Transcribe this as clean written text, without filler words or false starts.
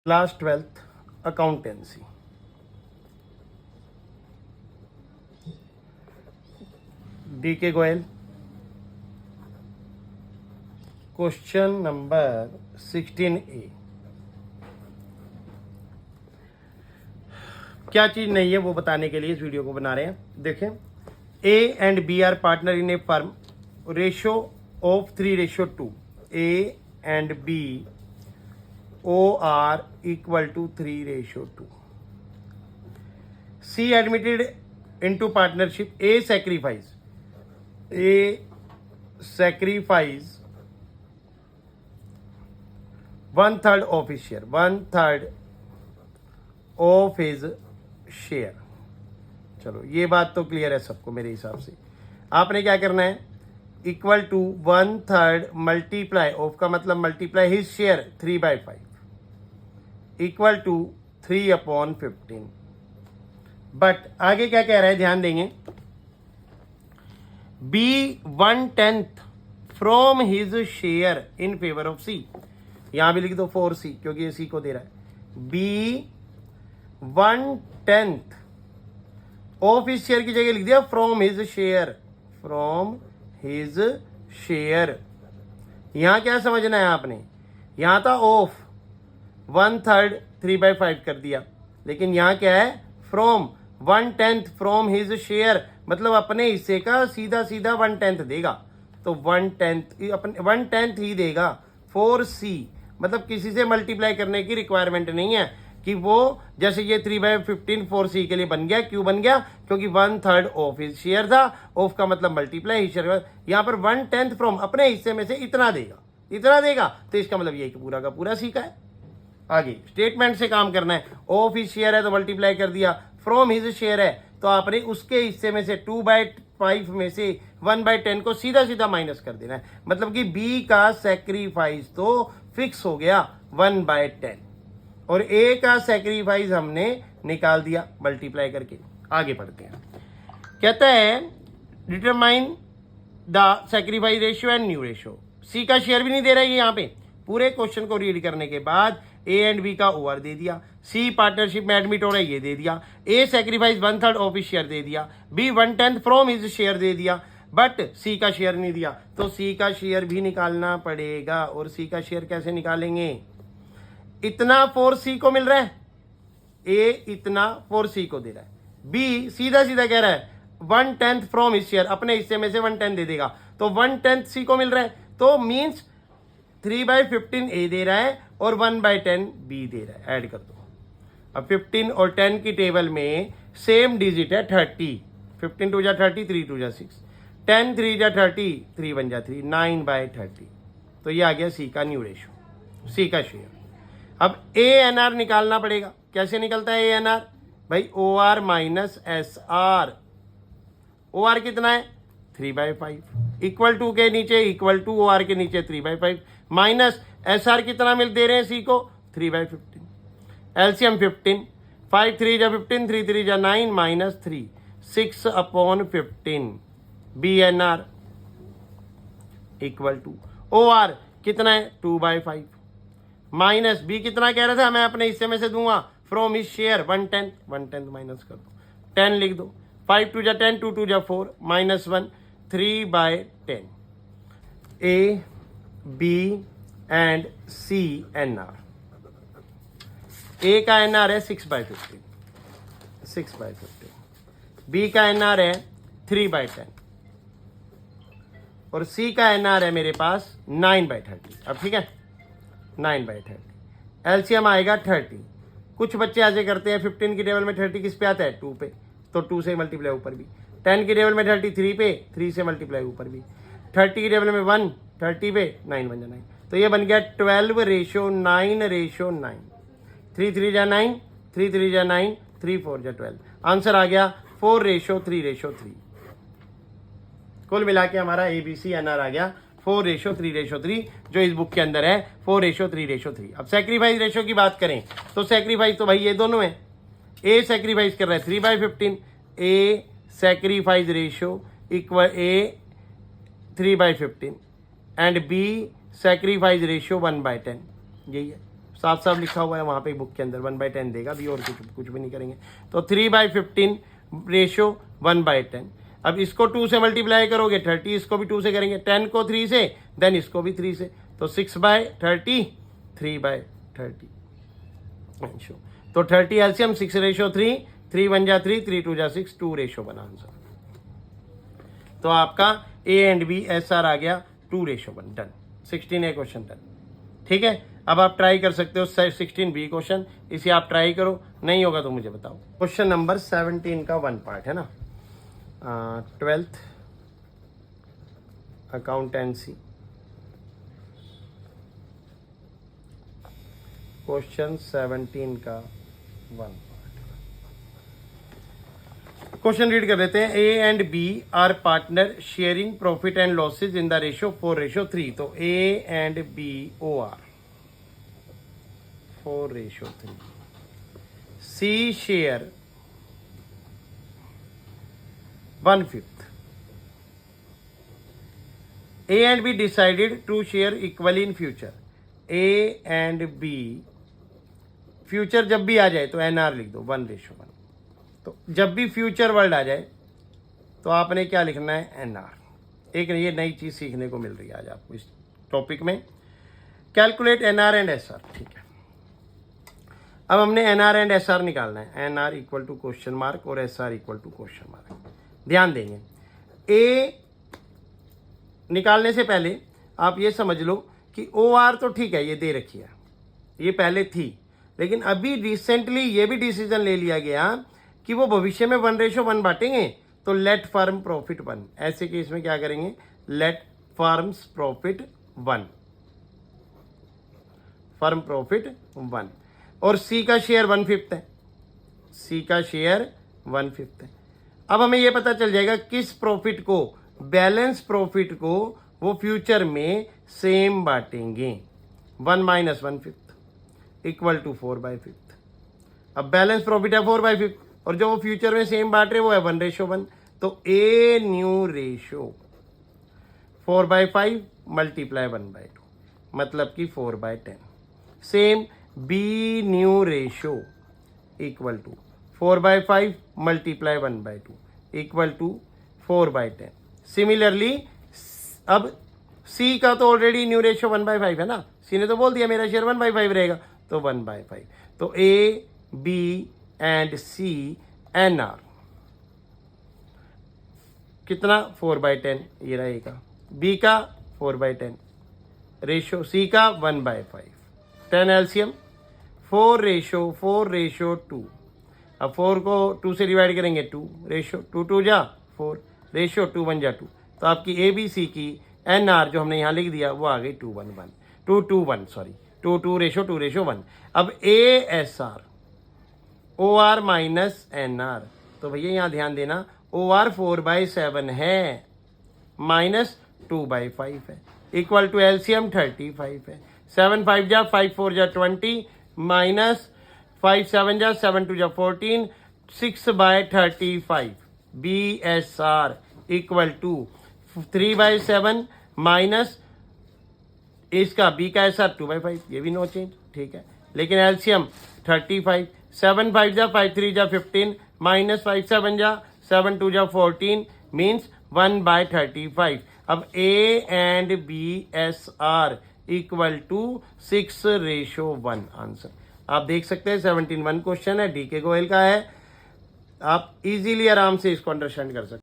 Class 12th accountancy. DK. Goyal. Question number 16A। क्या चीज नहीं है वो बताने के लिए इस वीडियो को बना रहे हैं। देखें, A and B are partner in a firm, ratio of 3:2। A and B O are equal to 3:2. C admitted into partnership. A sacrifice 1/3 of his share. 1/3 of his share. चलो ये बात तो क्लियर है सबको मेरे हिसाब से। आपने क्या करना है, इक्वल टू 1/3 मल्टीप्लाई, ऑफ का मतलब multiply his share 3/5 equal to 3/15। But आगे क्या कह रहा है, ध्यान देंगे। B 1/10 from his share in favour of C. यहां भी लिख दो 4C क्योंकि ये सी को दे रहा है। बी 1/10 ऑफ हिज शेयर की जगह लिख दिया from his share. From his share. यहां क्या समझना है आपने, यहां था ऑफ 1/3 3/5 कर दिया, लेकिन यहां क्या है, फ्रॉम 1/10 फ्रॉम हिज शेयर, मतलब अपने हिस्से का सीधा सीधा 1/10 देगा। तो 1/10 ही देगा। 4C मतलब किसी से मल्टीप्लाई करने की रिक्वायरमेंट नहीं है कि वो, जैसे ये 3/15 4C के लिए बन गया। क्यों बन गया, क्योंकि 1/3 ऑफ हिज शेयर था। ऑफ का मतलब मल्टीप्लाई हिज शेयर। यहां पर 1/10 फ्रॉम अपने हिस्से में से इतना देगा, तो इसका मतलब ये पूरा का पूरा सी का है। आगे स्टेटमेंट से काम करना है। ऑफ हिज शेयर है तो मल्टीप्लाई कर दिया, फ्रॉम हिज शेयर है तो आपने उसके हिस्से में से 2/5 में से 1/10 को सीधा सीधा माइनस कर देना है। मतलब कि बी का सैक्रिफाइस तो फिक्स हो गया 1/10 और ए का सैक्रिफाइस हमने निकाल दिया मल्टीप्लाई करके। आगे बढ़ते हैं। कहता है determine the sacrifice ratio and new ratio. C का शेयर भी नहीं दे रहा है यहां पे। पूरे क्वेश्चन को रीड करने के बाद ए एंड बी का ओवर दे दिया, सी पार्टनरशिप में एडमिट हो रहा है ये दे दिया, ए सैक्रिफाइस 1/3 ऑफ हिज शेयर दे दिया, बी 1/10 फ्रॉम हिज शेयर दे दिया, बट सी का शेयर नहीं दिया। तो सी का शेयर भी निकालना पड़ेगा। और सी का शेयर कैसे निकालेंगे, इतना 4C को मिल रहा है, ए इतना 4C को दे रहा है, बी सीधा सीधा कह रहा है 1/10 फ्रॉम हिज शेयर, अपने हिस्से में से 1/10 दे देगा, तो 1/10 सी को मिल रहा है। तो मीन्स 3/15 ए दे रहा है और 1/10 बी दे रहा है। ऐड कर दो। अब 15 और 10 की टेबल में सेम डिजिट है 30। 15 2 जा 30, 3 2 जा 6, 10 3 जा 30, 3 1 जा 3, 9/30। तो ये आ गया सी का न्यू रेशो, सी का शेयर। अब ANR निकालना पड़ेगा। कैसे निकलता है ANR भाई, OR माइनस SR। OR कितना है 3/5 इक्वल टू के नीचे, इक्वल टू OR के नीचे 3/5 माइनस SR कितना मिल दे रहे हैं सी को 3/15। एलसीएम 15, 5 3 जा 15, 3 3 जा 9 minus 3, 6/15। BNR equal to OR कितना है 2/5 माइनस बी कितना कह रहा था, मैं अपने हिस्से में से दूंगा फ्रॉम हिज शेयर 1/10 माइनस कर दो, 10 लिख दो, 5 2 जा 10, 2 2 जा 4 minus 1, 3/10। A B and C NR। A का NR है 6/15, बी का NR है 3/10 और सी का NR है मेरे पास 9/30। अब ठीक है 9/30। एलसीएम आएगा 30। कुछ बच्चे ऐसे करते हैं 15 की टेबल में 30 किस पे आता है 2 पे, तो 2 से मल्टीप्लाई ऊपर भी, 10 की टेबल में 30 3 पे, 3 से मल्टीप्लाई ऊपर भी, 30 की टेबल में 1 30 पे 9 1 जा 9। तो ये बन गया 12:9:9। 3 3 जा 9, 3 3 जा 9, 3 4 जा 12। आंसर आ गया 4:3:3। कुल मिला के हमारा ABC NR आ गया 4:3:3, जो इस बुक के अंदर है 4:3:3। अब सैक्रिफाइस रेशो की बात करें तो सैक्रिफाइस तो भाई ये दोनों है। ए सैक्रिफाइस कर रहा है 3/15, A sacrifice ratio equal A 3/15 and B sacrifice ratio 1/10। यही है। साफ साफ लिखा हुआ है वहाँ पे बुक के अंदर, 1/10 देगा भी, और कुछ भी नहीं करेंगे। तो 3/15 रेशो 1/10। अब इसको 2 से मल्टीप्लाई करोगे 30, इसको भी 2 से करेंगे, 10 को 3 से, देन इसको भी 3 से, तो 6/30, 3/30। तो 30 एलसीएम 6/3, 3 1 जा 3, 3 2 जा 6, 2/1 आंसर। तो आपका ए एंड बी SR आ गया 2/1, डन। 16A question done. ठीक है, अब आप ट्राई कर सकते हो 16B क्वेश्चन, इसे आप ट्राई करो, नहीं होगा तो मुझे बताओ। क्वेश्चन नंबर 17 का 1 पार्ट है ना, 12th अकाउंटेंसी, क्वेश्चन 17 का 1 पार्ट। क्वेश्चन रीड कर लेते हैं। A and B are partner sharing profit and losses in the ratio 4/3। तो A and B O R 4/3। C share 1/5। A and B decided to share equally in future. A and B, future जब भी आ जाए तो NR लिख दो 1/1। तो जब भी फ्यूचर वर्ड आ जाए तो आपने क्या लिखना है, NR। एक ये नई चीज सीखने को मिल रही है आज आपको इस टॉपिक में। कैलकुलेट NR एंड SR, ठीक है। अब हमने NR एंड SR निकालना है। NR equal to question mark और SR equal to question mark. ध्यान देंगे, ए निकालने से पहले आप ये समझ लो कि OR तो ठीक है, ये दे रखी है, ये पहले थी, लेकिन अभी रिसेंटली ये भी डिसीजन ले लिया गया कि वो भविष्य में 1/1 बांटेंगे। तो लेट फर्म प्रॉफिट 1, ऐसे केस में क्या करेंगे, let firms profit 1, firm profit 1। और सी का शेयर 1/5 है, सी का शेयर 1/5 है। अब हमें यह पता चल जाएगा किस प्रॉफिट को, बैलेंस प्रॉफिट को वो फ्यूचर में सेम बांटेंगे। 1 - 1/5 इक्वल टू 4/5। अब बैलेंस प्रॉफिट है 4/5 और जो वो फ्यूचर में सेम बांट रहे वो है 1/1। तो ए न्यू रेशो 4/5 मल्टीप्लाई 1/2 मतलब कि 4/10। Same B new ratio equal to 4/5 multiply 1/2 equal to 4/10। Similarly अब सी का तो ऑलरेडी न्यू रेशो 1/5 है ना, सी ने तो बोल दिया मेरा शेयर 1/5 रहेगा, तो 1/5। तो A B and C NR कितना 4/10, ये रहेगा। बी का 4/10 रेशो, सी का 1/5, 10 एलसीएम 4/2। अब 4 को 2 से डिवाइड करेंगे 2 रेशो 2 2 जा 4 रेशो 2 1 जा 2। तो आपकी ABC की NR जो हमने यहाँ लिख दिया वो आ गई 2/1 सॉरी 2/2 अब ASR OR माइनस NR, तो भैया यहाँ ध्यान देना OR 4/7 है माइनस 2/5 है इक्वल टू LCM 35 है। 7 5 जा 5 4 जा 20 माइनस 5 7 जा 7 2 जा 14, 6/35 BSR इक्वल टू 3/7 माइनस इसका बी का SR 2/5, ये भी नो चेंज, ठीक है। लेकिन एलसीएम 35, 7 5 जा 5 3 जा 15 माइनस 5 7 जा 7 2 जा 14 मीन्स 1/35। अब A and BSR equal to 6/1 answer. आप देख सकते हैं 17 1 क्वेश्चन है, DK गोयल का है, आप इजीली आराम से इसको अंडरस्टैंड कर सकते हैं।